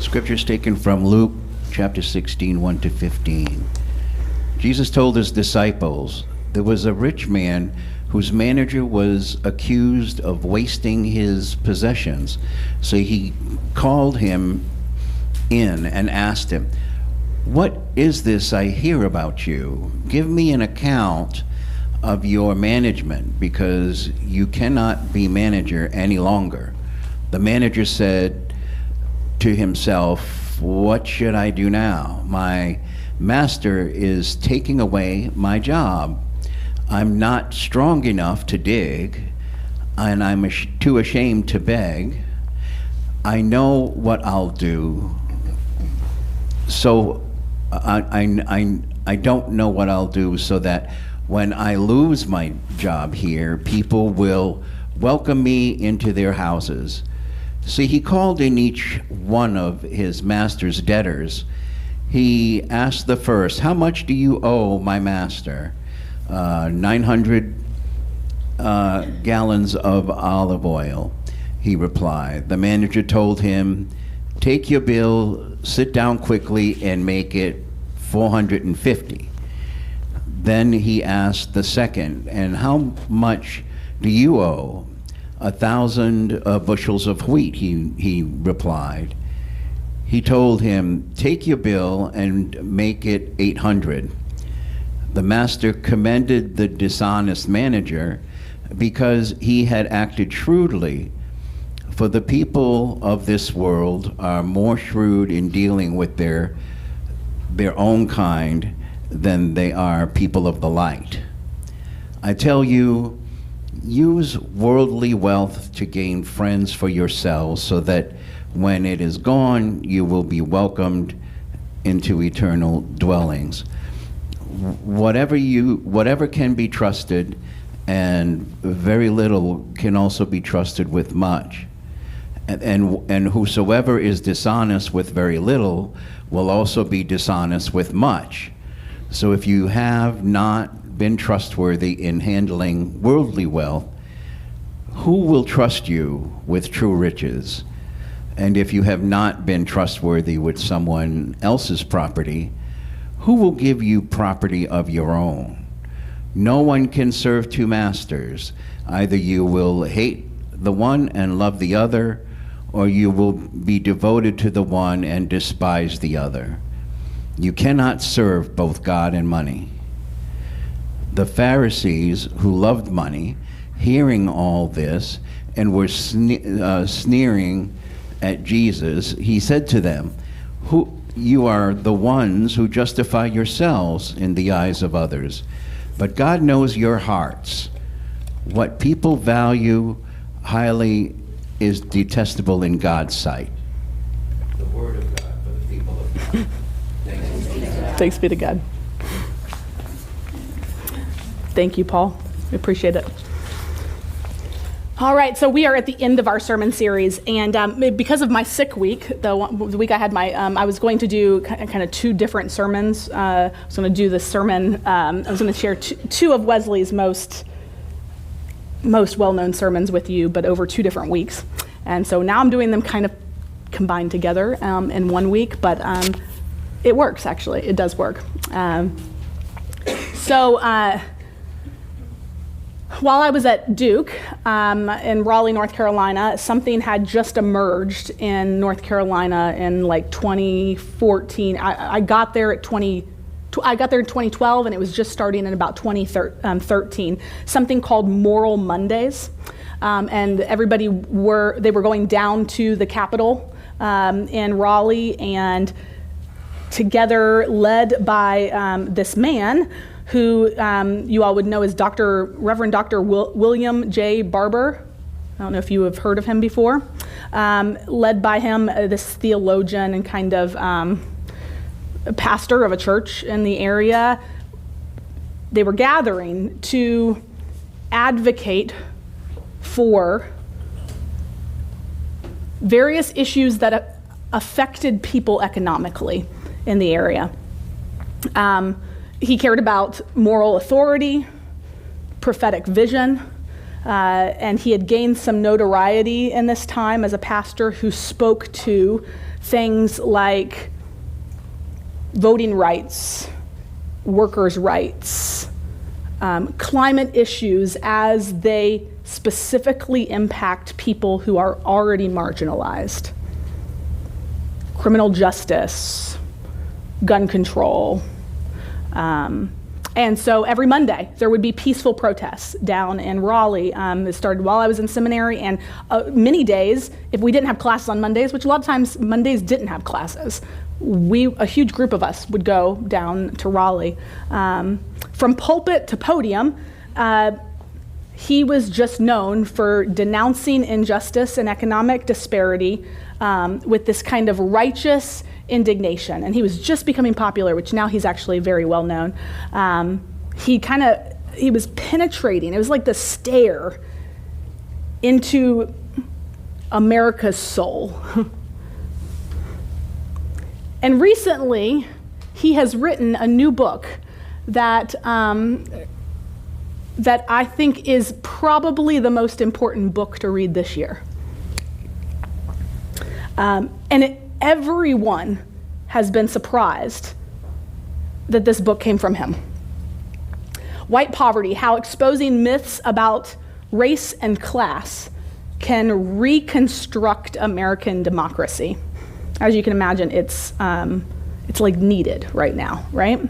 Scripture is taken from Luke chapter 16, 1 to 15. Jesus told his disciples, there was a rich man whose manager was accused of wasting his possessions. So he called him in and asked him, what is this I hear about you? Give me an account of your management, because you cannot be manager any longer. The manager said to himself, what should I do now? My master is taking away my job. I'm not strong enough to dig, and I'm too ashamed to beg. I know what I'll do, so I don't know what I'll do so that when I lose my job here, people will welcome me into their houses. See, he called in each one of his master's debtors. He asked the first, how much do you owe my master? 900 gallons of olive oil, he replied. The manager told him, take your bill, sit down quickly, and make it 450. Then he asked the second, and how much do you owe? 1,000 bushels of wheat, he replied. He told him, take your bill and make it 800. The master commended the dishonest manager because he had acted shrewdly. For the people of this world are more shrewd in dealing with their own kind than they are people of the light. I tell you, use worldly wealth to gain friends for yourselves, so that when it is gone, you will be welcomed into eternal dwellings. Whatever can be trusted, and very little can also be trusted with much. And whosoever is dishonest with very little will also be dishonest with much. So if you have not been trustworthy in handling worldly wealth, who will trust you with true riches? And if you have not been trustworthy with someone else's property, who will give you property of your own? No one can serve two masters. Either you will hate the one and love the other, or you will be devoted to the one and despise the other. You cannot serve both God and money. The Pharisees, who loved money, hearing all this and were sneering at Jesus, he said to them, you are the ones who justify yourselves in the eyes of others, but God knows your hearts. What people value highly is detestable in God's sight. The word of God for the people of God. Thanks be to God. Thank you, Paul. We appreciate it. All right, so we are at the end of our sermon series, and because of my sick week, the week I had I was going to do kind of two different sermons. I was going to do the sermon, I was going to share two of Wesley's most well-known sermons with you, but over 2 different weeks. And so now I'm doing them kind of combined together in 1 week, but it works, actually. It does work. While I was at Duke in Raleigh, North Carolina, something had just emerged in North Carolina in like 2014. I got there in 2012, and it was just starting in about 2013. Something called Moral Mondays, and everybody were going down to the Capitol in Raleigh, and together, led by this man who you all would know as Reverend Dr. William J. Barber. I don't know if you have heard of him before. Led by him, this theologian and kind of pastor of a church in the area. They were gathering to advocate for various issues that affected people economically in the area. He cared about moral authority, prophetic vision, and he had gained some notoriety in this time as a pastor who spoke to things like voting rights, workers' rights, climate issues as they specifically impact people who are already marginalized, criminal justice, gun control. And so every Monday, there would be peaceful protests down in Raleigh. It started while I was in seminary, and many days, if we didn't have classes on Mondays, which a lot of times Mondays didn't have classes, a huge group of us would go down to Raleigh. From pulpit to podium, he was just known for denouncing injustice and economic disparity with this kind of righteous indignation. And he was just becoming popular, which now he's actually very well known. He was penetrating. It was like the stare into America's soul. And recently, he has written a new book that I think is probably the most important book to read this year. Everyone has been surprised that this book came from him. White Poverty: How Exposing Myths About Race and Class Can Reconstruct American Democracy. As you can imagine, it's like needed right now, right?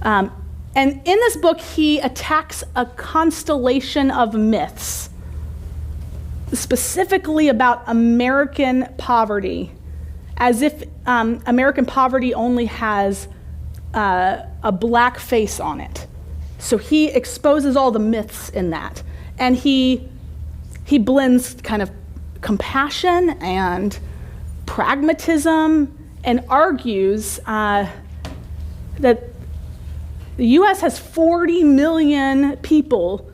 And in this book, he attacks a constellation of myths, specifically about American poverty, as if American poverty only has a black face on it. So he exposes all the myths in that. And he blends kind of compassion and pragmatism and argues that the U.S. has 40 million people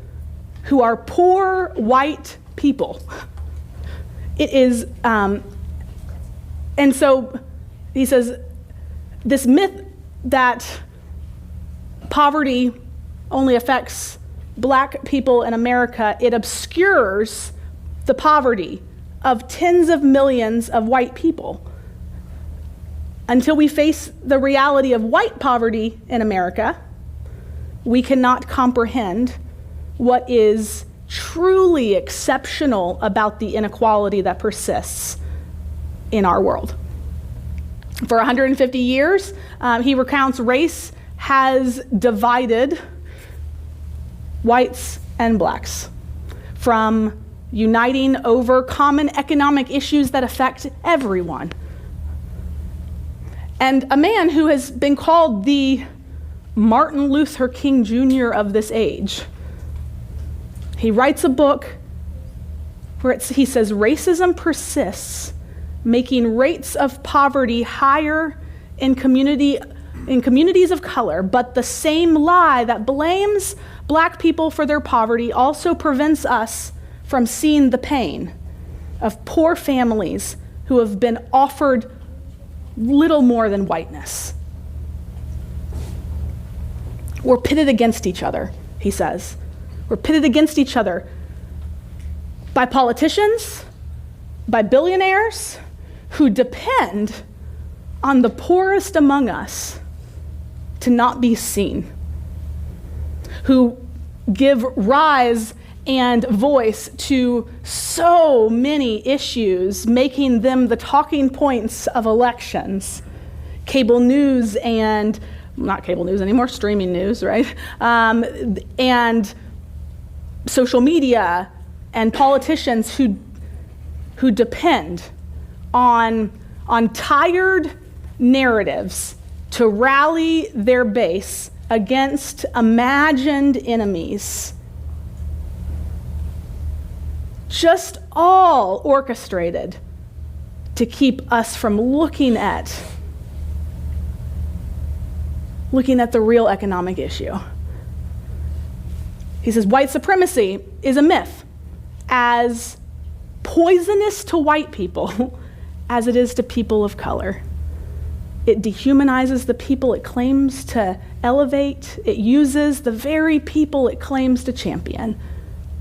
who are poor white people. It is, and so he says, this myth that poverty only affects black people in America, it obscures the poverty of tens of millions of white people. Until we face the reality of white poverty in America, we cannot comprehend what is truly exceptional about the inequality that persists in our world. For 150 years, he recounts race has divided whites and blacks from uniting over common economic issues that affect everyone. And a man who has been called the Martin Luther King Jr. of this age, he writes a book where he says racism persists, making rates of poverty higher in communities of color, but the same lie that blames black people for their poverty also prevents us from seeing the pain of poor families who have been offered little more than whiteness. We're pitted against each other, he says. We're pitted against each other by politicians, by billionaires who depend on the poorest among us to not be seen, who give rise and voice to so many issues, making them the talking points of elections. Cable news and, not cable news anymore, streaming news, right? And social media and politicians who depend on tired narratives to rally their base against imagined enemies. Just all orchestrated to keep us from looking at the real economic issue. He says white supremacy is a myth, as poisonous to white people as it is to people of color. It dehumanizes the people it claims to elevate. It uses the very people it claims to champion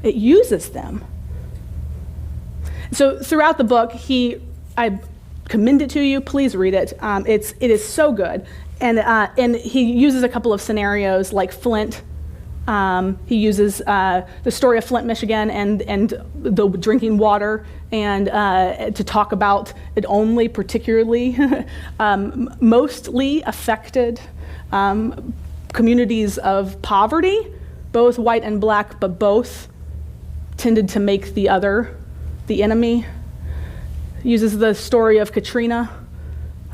It uses them. So throughout the book, I commend it to you. Please read it. It is so good. And he uses a couple of scenarios like Flint. He uses the story of Flint, Michigan, and the drinking water, and to talk about it only particularly mostly affected communities of poverty, both white and black, but both tended to make the other the enemy. He uses the story of Katrina,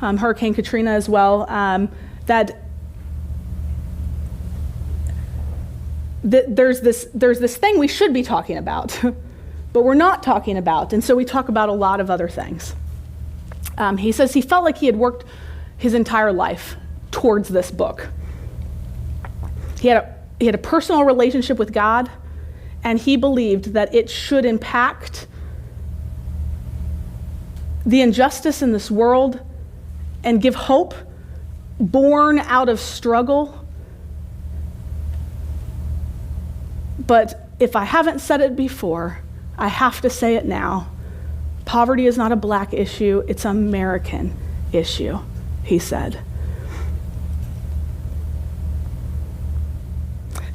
Hurricane Katrina as well, that there's this thing we should be talking about, but we're not talking about, and so we talk about a lot of other things. He says he felt like he had worked his entire life towards this book. He had a personal relationship with God, and he believed that it should impact the injustice in this world and give hope born out of struggle. But if I haven't said it before, I have to say it now. Poverty is not a black issue, it's an American issue, he said.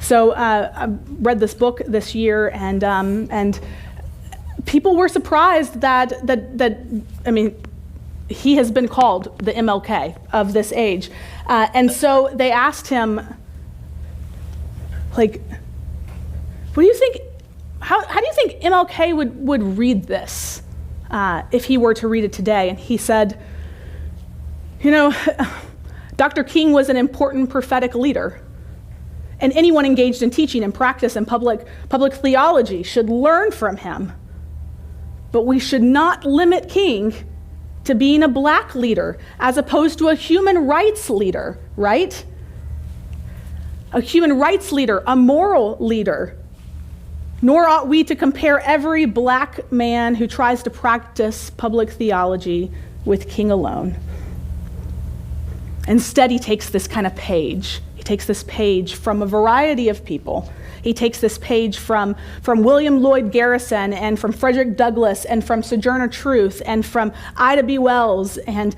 So I read this book this year, and people were surprised that I mean, he has been called the MLK of this age. And so they asked him, like, what do you think, how do you think MLK would read this if he were to read it today? And he said, Dr. King was an important prophetic leader, and anyone engaged in teaching and practice and public theology should learn from him. But we should not limit King to being a black leader as opposed to a human rights leader, right? A human rights leader, a moral leader. Nor ought we to compare every black man who tries to practice public theology with King alone. Instead, he takes this kind of page. He takes this page from a variety of people. He takes this page from William Lloyd Garrison, and from Frederick Douglass, and from Sojourner Truth, and from Ida B. Wells, and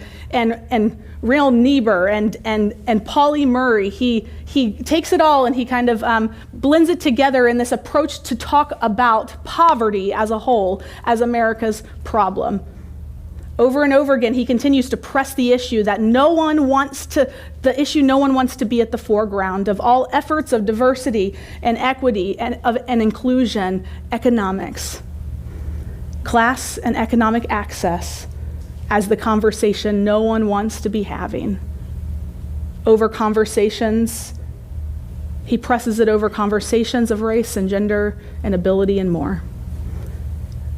Rael Niebuhr, and Pauli Murray. He takes it all and he kind of blends it together in this approach to talk about poverty as a whole, as America's problem. Over and over again, he continues to press the issue that no one wants to be at the foreground of all efforts of diversity and equity and inclusion, economics, class and economic access as the conversation no one wants to be having. Over conversations, he presses it over conversations of race and gender and ability and more.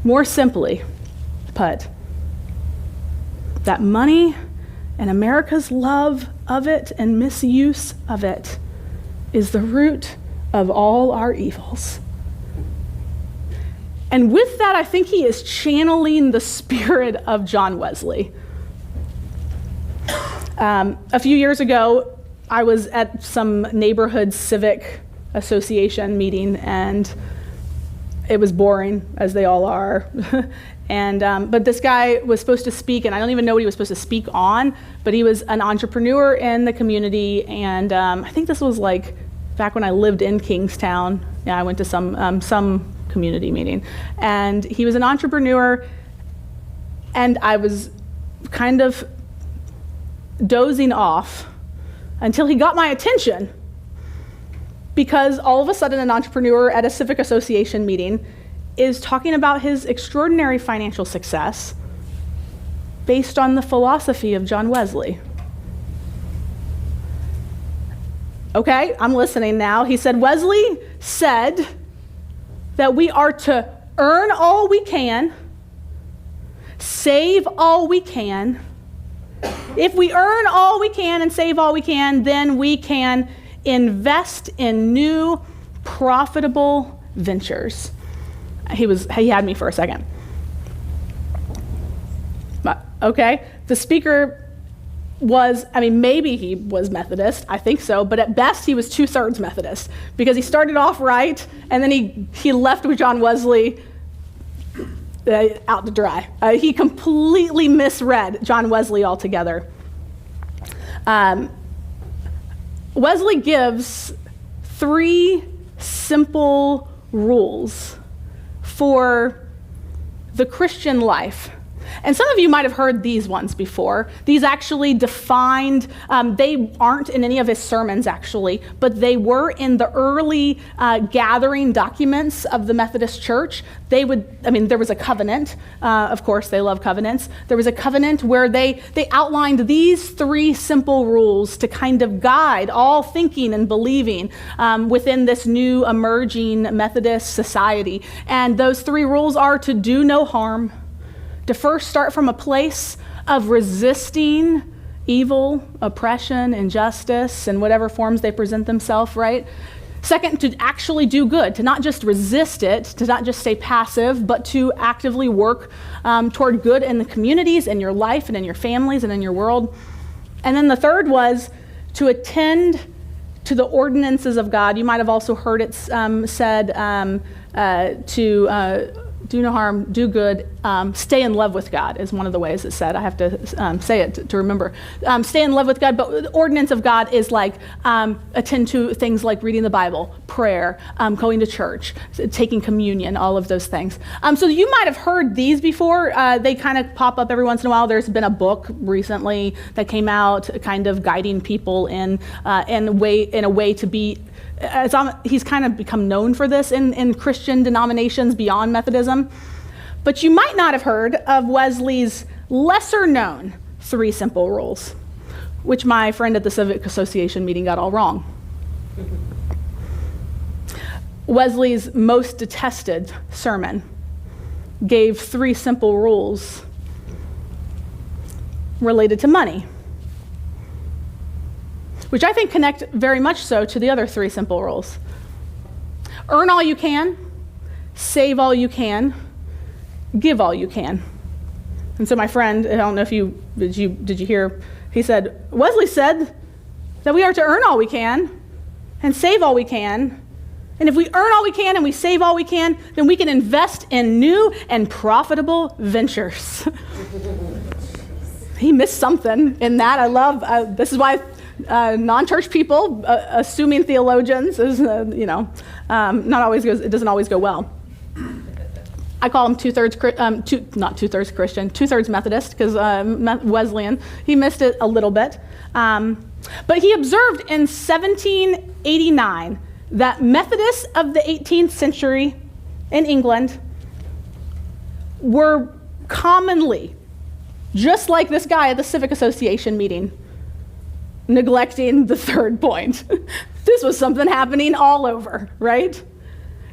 More simply put, that money and America's love of it and misuse of it is the root of all our evils. And with that, I think he is channeling the spirit of John Wesley. A few years ago, I was at some neighborhood civic association meeting, and it was boring, as they all are. But this guy was supposed to speak, and I don't even know what he was supposed to speak on, but he was an entrepreneur in the community, and I think this was like back when I lived in Kingstowne. Yeah, I went to some community meeting, and he was an entrepreneur, and I was kind of dozing off until he got my attention, because all of a sudden an entrepreneur at a civic association meeting is talking about his extraordinary financial success based on the philosophy of John Wesley. Okay, I'm listening now. He said, Wesley said that we are to earn all we can, save all we can. If we earn all we can and save all we can, then we can invest in new, profitable ventures. He had me for a second. Okay, the speaker maybe he was Methodist, I think so, but at best he was 2/3 Methodist, because he started off right, and then he left with John Wesley out to dry. He completely misread John Wesley altogether. Wesley gives 3 simple rules for the Christian life. And some of you might have heard these ones before. These actually defined, they aren't in any of his sermons actually, but they were in the early gathering documents of the Methodist Church. There was a covenant. Of course, they love covenants. There was a covenant where they outlined these 3 simple rules to kind of guide all thinking and believing within this new emerging Methodist society. And those 3 rules are to do no harm, to first start from a place of resisting evil, oppression, injustice, in whatever forms they present themselves, right? Second, to actually do good, to not just resist it, to not just stay passive, but to actively work toward good in the communities, in your life, and in your families, and in your world. And then the third was to attend to the ordinances of God. You might have also heard it said to do no harm, do good, stay in love with God is one of the ways it's said. I have to say it to remember. Stay in love with God, but the ordinance of God is like attend to things like reading the Bible, prayer, going to church, taking communion, all of those things. So you might have heard these before. They kind of pop up every once in a while. There's been a book recently that came out kind of guiding people in a way to be. He's kind of become known for this in Christian denominations beyond Methodism. But you might not have heard of Wesley's lesser known 3 simple rules, which my friend at the Civic Association meeting got all wrong. Wesley's most detested sermon gave 3 simple rules related to money, which I think connect very much so to the other 3 simple rules. Earn all you can, save all you can, give all you can. And so my friend, I don't know if did you hear, he said, Wesley said that we are to earn all we can and save all we can. And if we earn all we can and we save all we can, then we can invest in new and profitable ventures. He missed something in that. I love, this is why non-church people, assuming theologians, is not always goes. It doesn't always go well. I call him not 2/3 Christian, 2/3 Methodist, because Wesleyan. He missed it a little bit, but he observed in 1789 that Methodists of the 18th century in England were commonly, just like this guy at the Civic Association meeting, neglecting the 3rd point. This was something happening all over, right?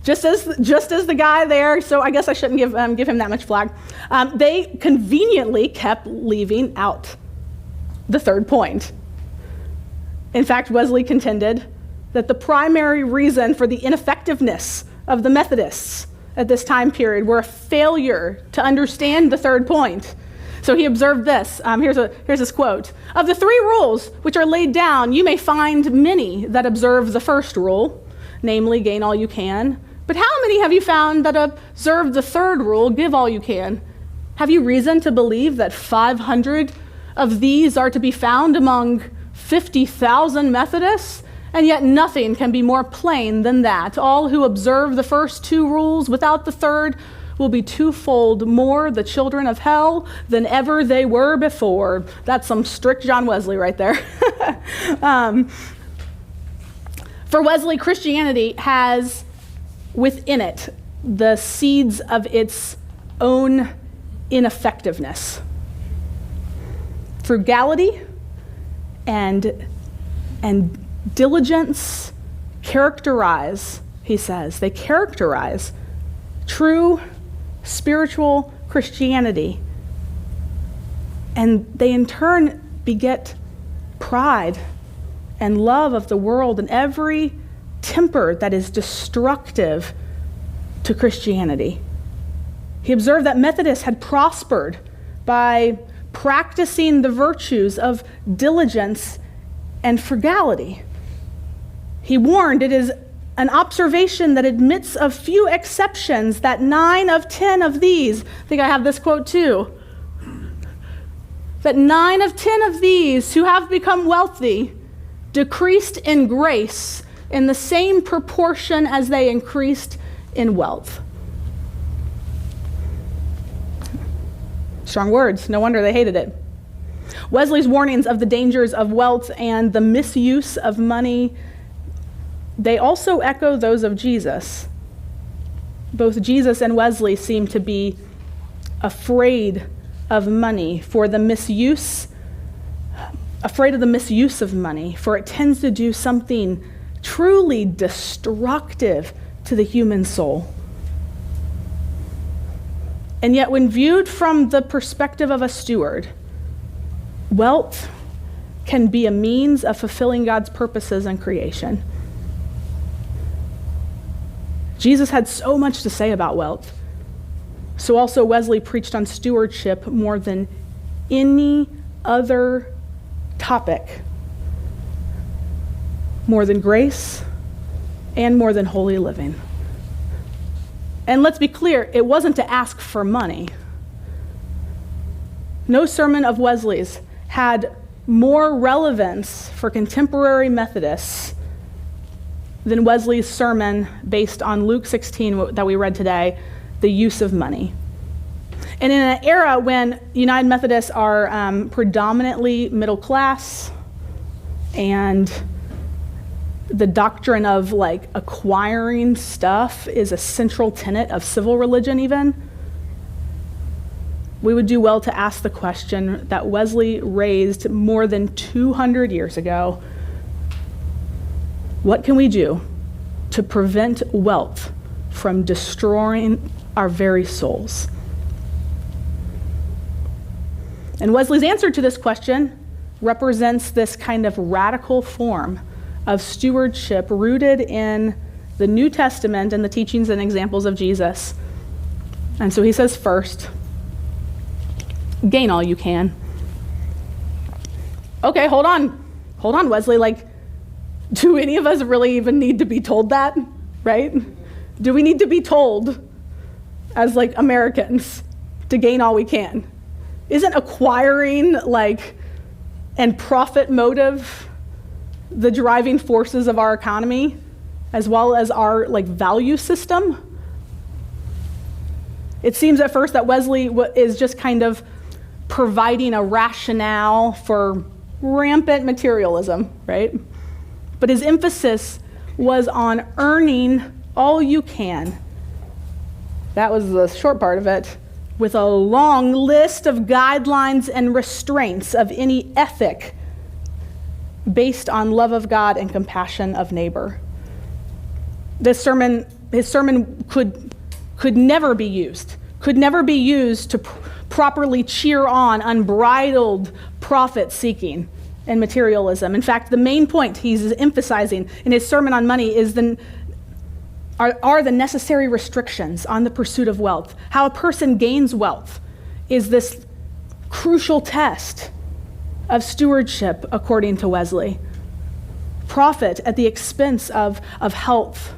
Just as the guy there, so I guess I shouldn't give him that much flack. They conveniently kept leaving out the 3rd point. In fact, Wesley contended that the primary reason for the ineffectiveness of the Methodists at this time period were a failure to understand the 3rd point. So he observed this. Here's this quote. Of the 3 rules which are laid down, you may find many that observe the first rule, namely, gain all you can. But how many have you found that observe the 3rd rule, give all you can? Have you reason to believe that 500 of these are to be found among 50,000 Methodists? And yet nothing can be more plain than that. All who observe the first 2 rules without the 3rd will be 2-fold more the children of hell than ever they were before. That's some strict John Wesley right there. For Wesley, Christianity has within it the seeds of its own ineffectiveness. Frugality and diligence characterize, he says, they characterize true spiritual Christianity. And they in turn beget pride and love of the world and every temper that is destructive to Christianity. He observed that Methodists had prospered by practicing the virtues of diligence and frugality. He warned, it is an observation that admits of few exceptions that 9 of 10 of these, I think I have this quote too, that 9 of 10 of these who have become wealthy decreased in grace in the same proportion as they increased in wealth. Strong words, no wonder they hated it. Wesley's warnings of the dangers of wealth and the misuse of money, they also echo those of Jesus. Both Jesus and Wesley seem to be afraid of money for the misuse, afraid of the misuse of money, for it tends to do something truly destructive to the human soul. And yet, when viewed from the perspective of a steward, wealth can be a means of fulfilling God's purposes in creation. Jesus had so much to say about wealth. So also Wesley preached on stewardship more than any other topic, more than grace and more than holy living. And let's be clear, it wasn't to ask for money. No sermon of Wesley's had more relevance for contemporary Methodists than Wesley's sermon based on Luke 16 that we read today, the use of money. And in an era when United Methodists are predominantly middle class, and the doctrine of like acquiring stuff is a central tenet of civil religion even, we would do well to ask the question that Wesley raised more than 200 years ago. What can we do to prevent wealth from destroying our very souls? And Wesley's answer to this question represents this kind of radical form of stewardship rooted in the New Testament and the teachings and examples of Jesus. And so he says, first, gain all you can. Okay, hold on, Wesley. Like, do any of us really even need to be told that, right? Do we need to be told as like Americans to gain all we can? Isn't acquiring and profit motive the driving forces of our economy as well as our value system? It seems at first that Wesley is just kind of providing a rationale for rampant materialism, right? But his emphasis was on earning all you can. That was the short part of it, with a long list of guidelines and restraints of any ethic based on love of God and compassion of neighbor. His sermon could never be used to properly cheer on unbridled profit seeking and materialism. In fact, the main point he's emphasizing in his sermon on money is are the necessary restrictions on the pursuit of wealth. How a person gains wealth is this crucial test of stewardship, according to Wesley. Profit at the expense of health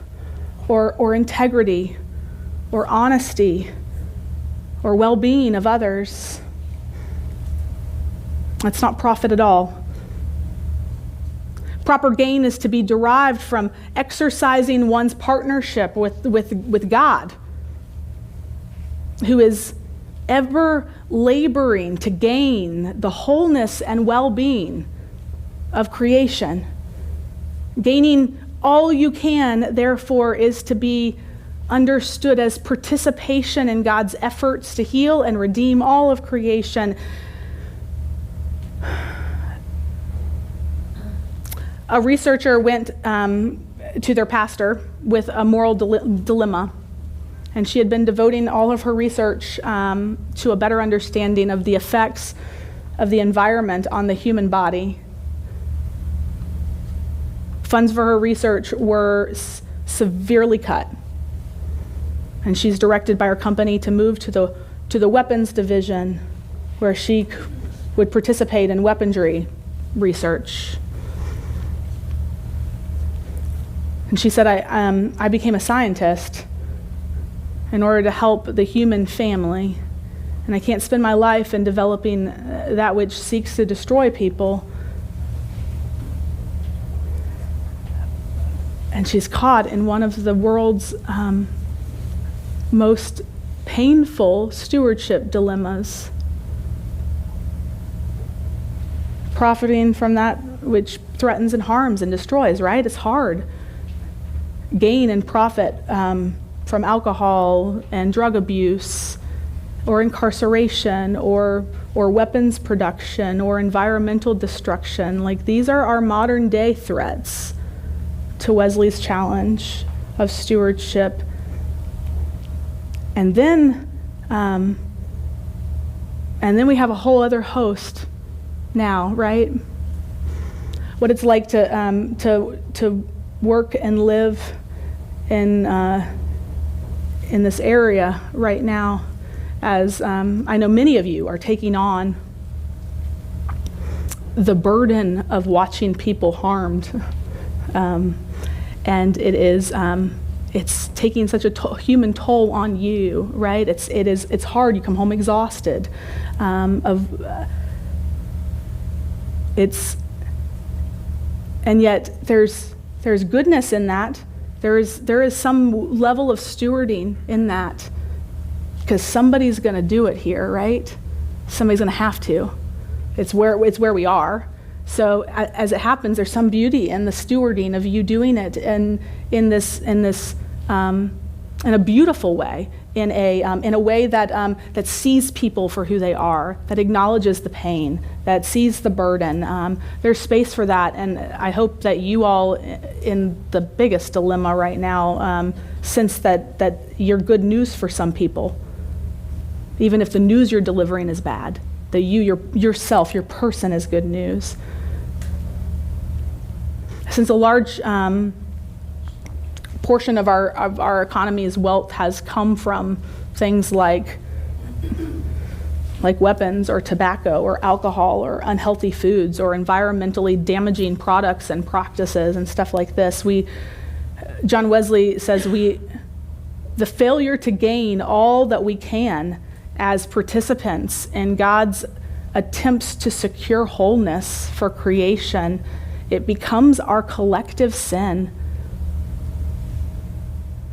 or integrity or honesty or well-being of others. That's not profit at all. Proper gain is to be derived from exercising one's partnership with God, who is ever laboring to gain the wholeness and well-being of creation. Gaining all you can, therefore, is to be understood as participation in God's efforts to heal and redeem all of creation. A researcher went to their pastor with a moral dilemma, and she had been devoting all of her research to a better understanding of the effects of the environment on the human body. Funds for her research were severely cut, and she's directed by her company to move to the weapons division, where she would participate in weaponry research. And she said, I became a scientist in order to help the human family. And I can't spend my life in developing that which seeks to destroy people. And she's caught in one of the world's most painful stewardship dilemmas. Profiting from that which threatens and harms and destroys, right? It's hard. Gain and profit from alcohol and drug abuse, or incarceration, or weapons production, or environmental destruction. Like, these are our modern day threats to Wesley's challenge of stewardship. And then we have a whole other host now, right? What it's like to work and live in this area right now, as I know many of you are taking on the burden of watching people harmed. And it is, it's taking such a human toll on you, right? It's hard. You come home exhausted. And yet there's goodness in that. There is some level of stewarding in that, because somebody's going to do it here, right? Somebody's going to have to. It's where we are. So as it happens, there's some beauty in the stewarding of you doing it, and in a beautiful way, in a way that sees people for who they are, that acknowledges the pain, that sees the burden. There's space for that, and I hope that you all, in the biggest dilemma right now, sense that you're good news for some people, even if the news you're delivering is bad. That yourself, your person, is good news. Since a large portion of our economy's wealth has come from things like weapons or tobacco or alcohol or unhealthy foods or environmentally damaging products and practices and stuff like this, John Wesley says the failure to gain all that we can as participants in God's attempts to secure wholeness for creation, it becomes our collective sin.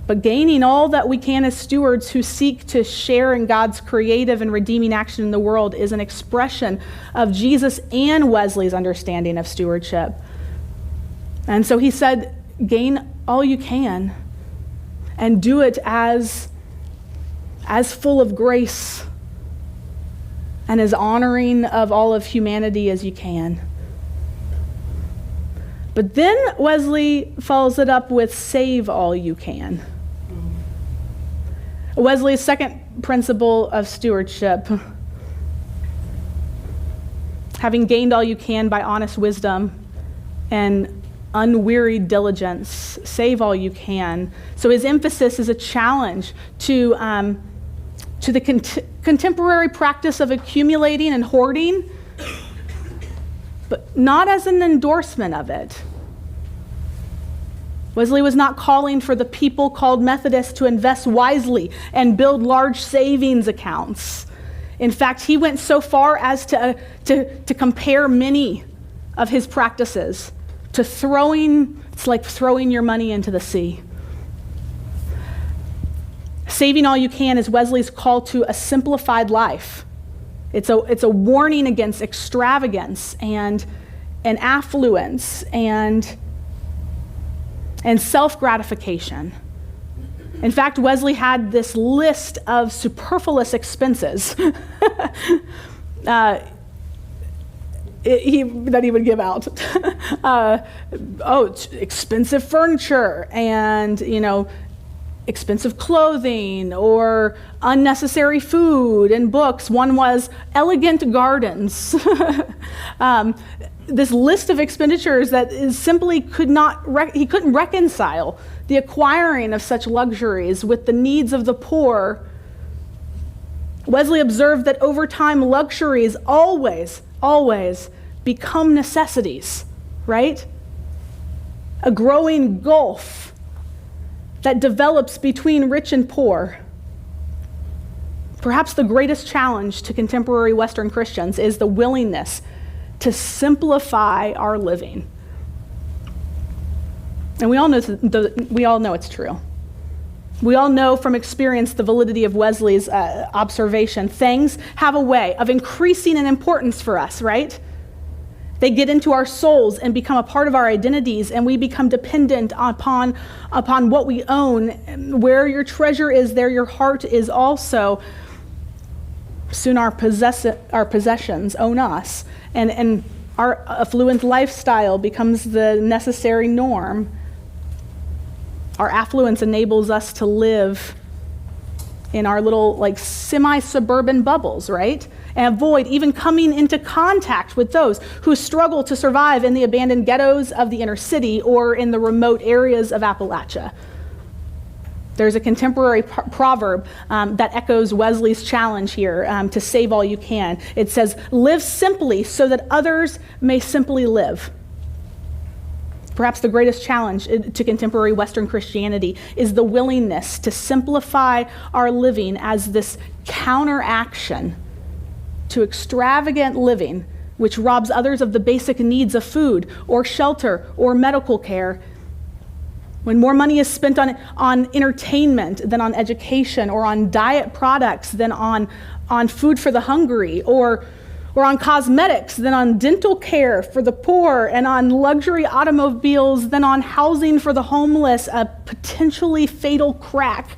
But gaining all that we can as stewards who seek to share in God's creative and redeeming action in the world is an expression of Jesus and Wesley's understanding of stewardship. And so he said, gain all you can and do it as full of grace and as honoring of all of humanity as you can. But then Wesley follows it up with save all you can. Wesley's second principle of stewardship: having gained all you can by honest wisdom and unwearied diligence, save all you can. So his emphasis is a challenge to the contemporary practice of accumulating and hoarding, but not as an endorsement of it. Wesley was not calling for the people called Methodists to invest wisely and build large savings accounts. In fact, he went so far as to compare many of his practices to it's like throwing your money into the sea. Saving all you can is Wesley's call to a simplified life. It's a warning against extravagance and affluence and self-gratification. In fact, Wesley had this list of superfluous expenses that he would give out. Expensive furniture and, expensive clothing or unnecessary food and books. One was elegant gardens. This list of expenditures that is simply he couldn't reconcile the acquiring of such luxuries with the needs of the poor. Wesley observed that over time, luxuries always always become necessities, right? A growing gulf that develops between rich and poor. Perhaps the greatest challenge to contemporary Western Christians is the willingness to simplify our living. And we all know it's true. We all know from experience the validity of Wesley's observation. Things have a way of increasing in importance for us, right? They get into our souls and become a part of our identities, and we become dependent upon what we own. Where your treasure is, there your heart is also. Soon our possessions own us, and our affluent lifestyle becomes the necessary norm. Our affluence enables us to live in our little semi-suburban bubbles, right? And avoid even coming into contact with those who struggle to survive in the abandoned ghettos of the inner city or in the remote areas of Appalachia. There's a contemporary proverb that echoes Wesley's challenge here to save all you can. It says, "Live simply so that others may simply live." Perhaps the greatest challenge to contemporary Western Christianity is the willingness to simplify our living as this counteraction to extravagant living, which robs others of the basic needs of food or shelter or medical care. When more money is spent on entertainment than on education, or on diet products than on food for the hungry, or on cosmetics than on dental care for the poor, and on luxury automobiles than on housing for the homeless, a potentially fatal crack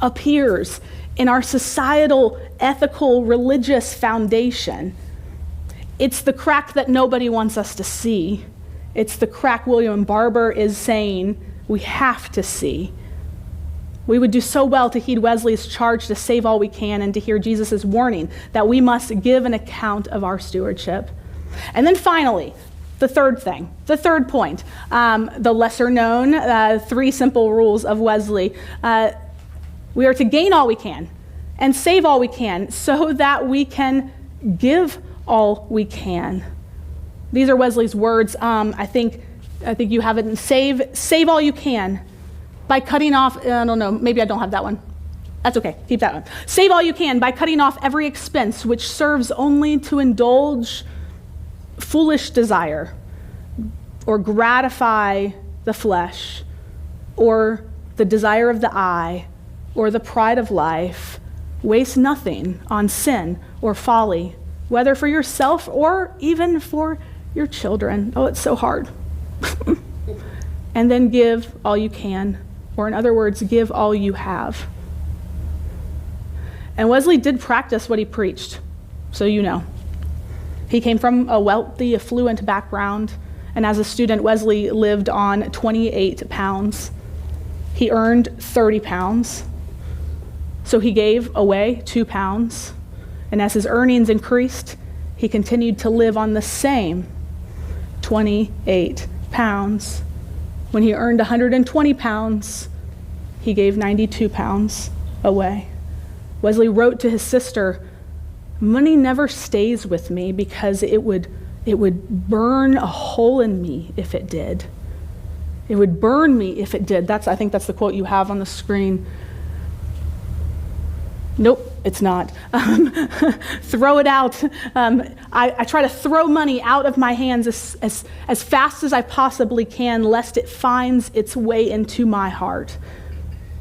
appears in our societal, ethical, religious foundation. It's the crack that nobody wants us to see. It's the crack William Barber is saying we have to see. We would do so well to heed Wesley's charge to save all we can, and to hear Jesus' warning that we must give an account of our stewardship. And then finally, the third point, the lesser known 3 simple rules of Wesley. We are to gain all we can and save all we can so that we can give all we can. These are Wesley's words. I think you have it in save all you can by cutting off, I don't know, maybe I don't have that one. That's okay, keep that one. Save all you can by cutting off every expense which serves only to indulge foolish desire or gratify the flesh or the desire of the eye or the pride of life. Waste nothing on sin or folly, whether for yourself or even for your children. Oh, it's so hard. And then give all you can, or in other words, give all you have. And Wesley did practice what he preached, so you know. He came from a wealthy, affluent background, and as a student, Wesley lived on 28 pounds. He earned 30 pounds, so he gave away 2 pounds. And as his earnings increased, he continued to live on the same 28 pounds. When he earned 120 pounds, he gave 92 pounds away. Wesley wrote to his sister, "Money never stays with me because it would burn a hole in me if it did. It would burn me if it did." I think that's the quote you have on the screen. Nope, it's not. Throw it out. I try to throw money out of my hands as fast as I possibly can, lest it finds its way into my heart.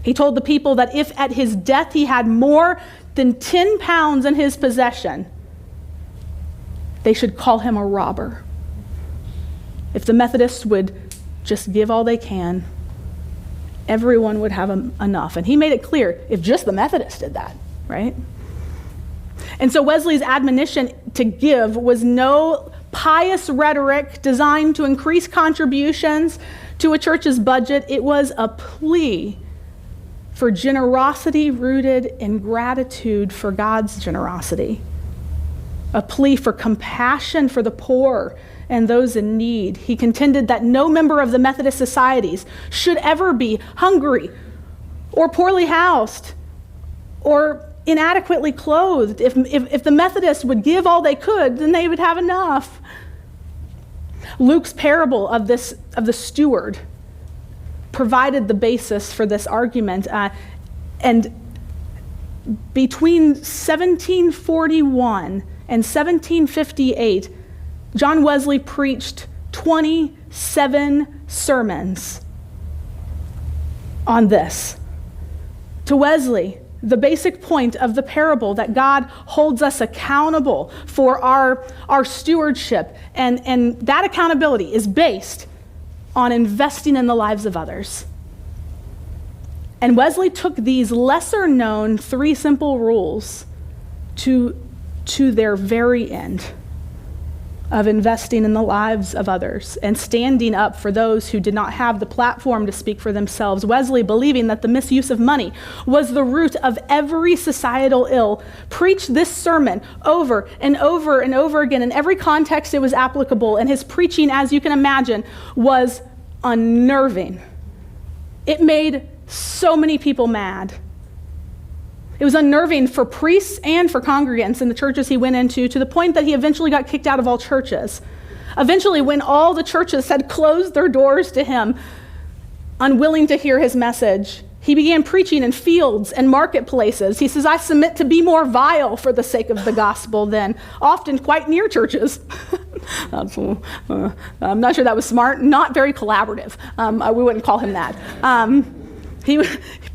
He told the people that if at his death he had more than 10 pounds in his possession, they should call him a robber. If the Methodists would just give all they can, everyone would have enough. And he made it clear, if just the Methodists did that, right? And so Wesley's admonition to give was no pious rhetoric designed to increase contributions to a church's budget. It was a plea for generosity rooted in gratitude for God's generosity. A plea for compassion for the poor and those in need. He contended that no member of the Methodist societies should ever be hungry or poorly housed or inadequately clothed. If the Methodists would give all they could, then they would have enough. Luke's parable of the steward provided the basis for this argument. And between 1741 and 1758, John Wesley preached 27 sermons on this. To Wesley, the basic point of the parable that God holds us accountable for our stewardship, and that accountability is based on investing in the lives of others. And Wesley took these lesser known 3 simple rules to their very end of investing in the lives of others and standing up for those who did not have the platform to speak for themselves. Wesley, believing that the misuse of money was the root of every societal ill, preached this sermon over and over and over again. In every context it was applicable, and his preaching, as you can imagine, was unnerving. It made so many people mad. It was unnerving for priests and for congregants in the churches he went into, to the point that he eventually got kicked out of all churches. Eventually, when all the churches had closed their doors to him, unwilling to hear his message, he began preaching in fields and marketplaces. He says, "I submit to be more vile for the sake of the gospel than," often quite near churches. I'm not sure that was smart, not very collaborative. We wouldn't call him that.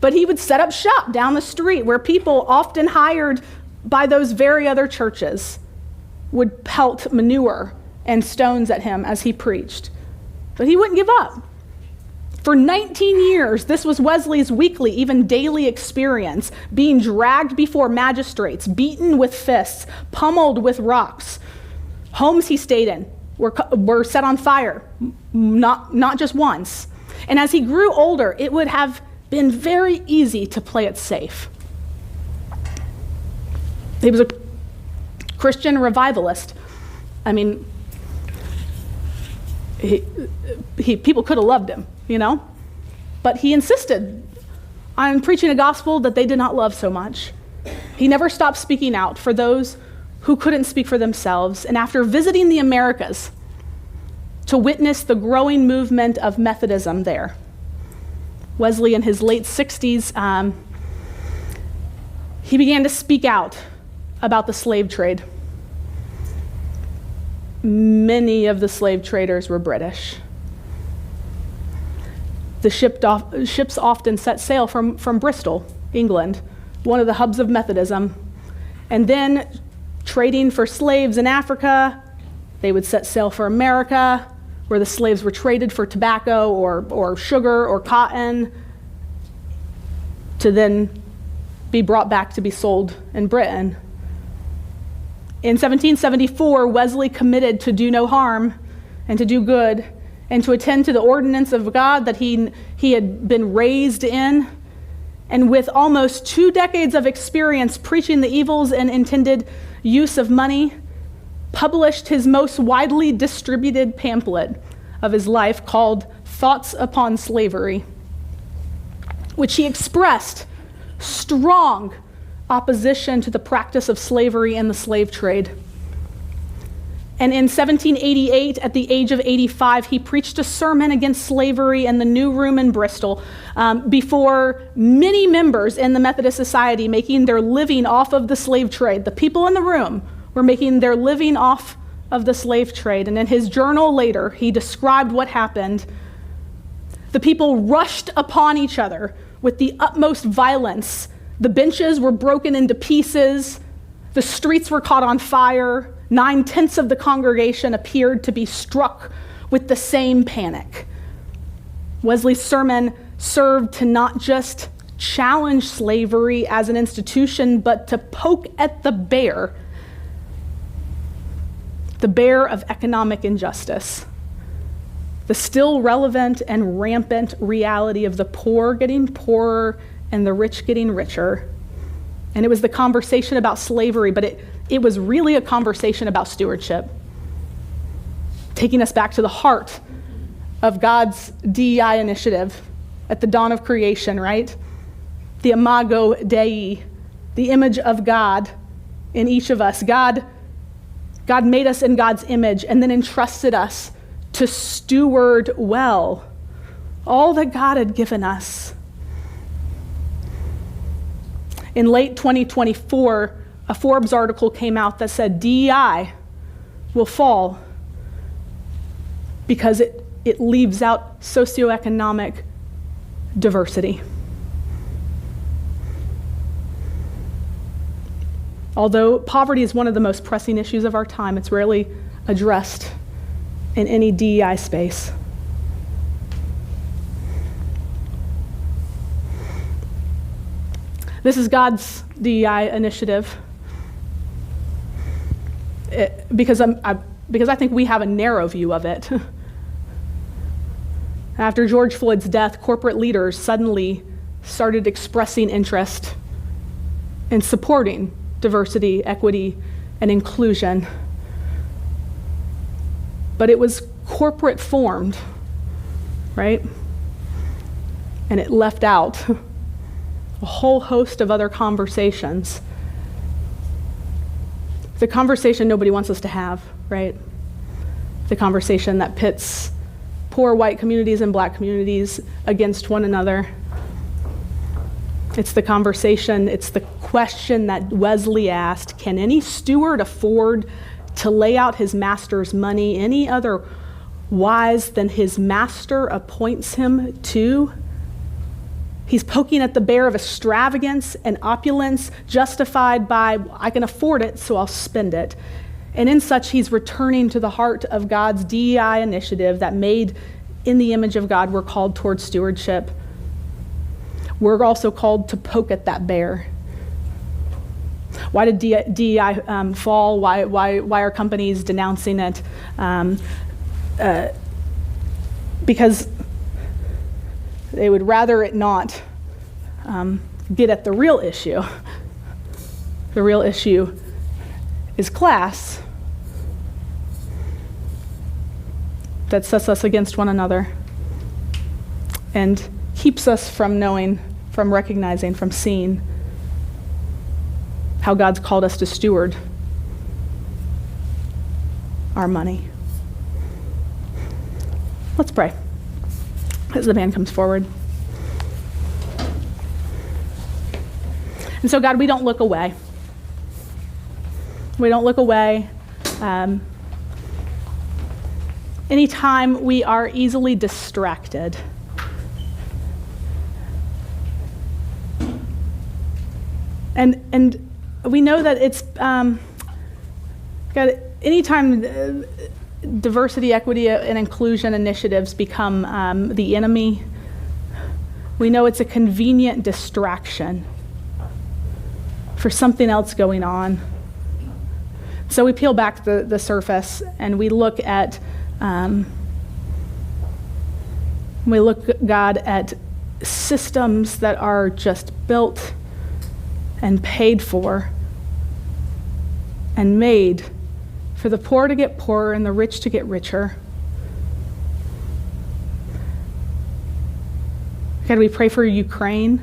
But he would set up shop down the street where people often hired by those very other churches would pelt manure and stones at him as he preached. But he wouldn't give up. For 19 years, this was Wesley's weekly, even daily experience, being dragged before magistrates, beaten with fists, pummeled with rocks. Homes he stayed in were set on fire, not just once. And as he grew older, it would have been very easy to play it safe. He was a Christian revivalist. I mean, people could have loved him, but he insisted on preaching a gospel that they did not love so much. He never stopped speaking out for those who couldn't speak for themselves. And after visiting the Americas to witness the growing movement of Methodism there, Wesley, in his late 60s, he began to speak out about the slave trade. Many of the slave traders were British. The ships often set sail from Bristol, England, one of the hubs of Methodism. And then, trading for slaves in Africa, they would set sail for America, where the slaves were traded for tobacco or sugar or cotton, to then be brought back to be sold in Britain. In 1774, Wesley committed to do no harm and to do good and to attend to the ordinance of God that he had been raised in. And with almost 2 decades of experience preaching the evils and intended use of money, published his most widely distributed pamphlet of his life called Thoughts Upon Slavery, which he expressed strong opposition to the practice of slavery and the slave trade. And in 1788, at the age of 85, he preached a sermon against slavery in the New Room in Bristol before many members in the Methodist Society making their living off of the slave trade. The people in the room were making their living off of the slave trade. And in his journal later, he described what happened. The people rushed upon each other with the utmost violence. The benches were broken into pieces. The streets were caught on fire. 9/10 of the congregation appeared to be struck with the same panic. Wesley's sermon served to not just challenge slavery as an institution, but to poke at the bear of economic injustice, the still relevant and rampant reality of the poor getting poorer and the rich getting richer. And it was the conversation about slavery, but it was really a conversation about stewardship, taking us back to the heart of God's DEI initiative at the dawn of creation, right? The Imago Dei, the image of God in each of us. God made us in God's image and then entrusted us to steward well all that God had given us. In late 2024, a Forbes article came out that said DEI will fall because it leaves out socioeconomic diversity. Although poverty is one of the most pressing issues of our time, it's rarely addressed in any DEI space. This is God's DEI initiative because I think we have a narrow view of it. After George Floyd's death, corporate leaders suddenly started expressing interest in supporting diversity, equity, and inclusion. But it was corporate formed, right? And it left out a whole host of other conversations. The conversation nobody wants us to have, right? The conversation that pits poor white communities and black communities against one another. It's the conversation, it's the question that Wesley asked, can any steward afford to lay out his master's money any other wise than his master appoints him to? He's poking at the bear of extravagance and opulence justified by, I can afford it, so I'll spend it. And in such, he's returning to the heart of God's DEI initiative that made in the image of God, we're called towards stewardship. We're also called to poke at that bear. Why did DEI fall? Why are companies denouncing it? Because they would rather it not get at the real issue. The real issue is class that sets us against one another and keeps us from knowing, from recognizing, from seeing how God's called us to steward our money. Let's pray as the band comes forward. And so, God, we don't look away. We don't look away. Anytime we are easily distracted, and we know that it's God. Anytime diversity, equity, and inclusion initiatives become the enemy, we know it's a convenient distraction for something else going on. So we peel back the surface and we look at, God, at systems that are just built and paid for and made for the poor to get poorer and the rich to get richer. God, we pray for Ukraine.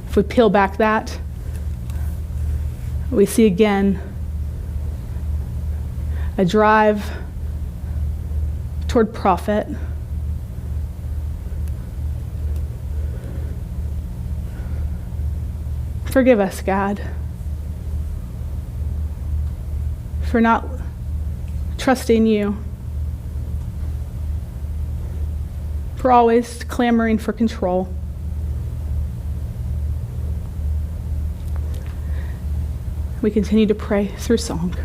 If we peel back that, we see again a drive toward profit. Forgive us, God, for not trusting you, for always clamoring for control. We continue to pray through song.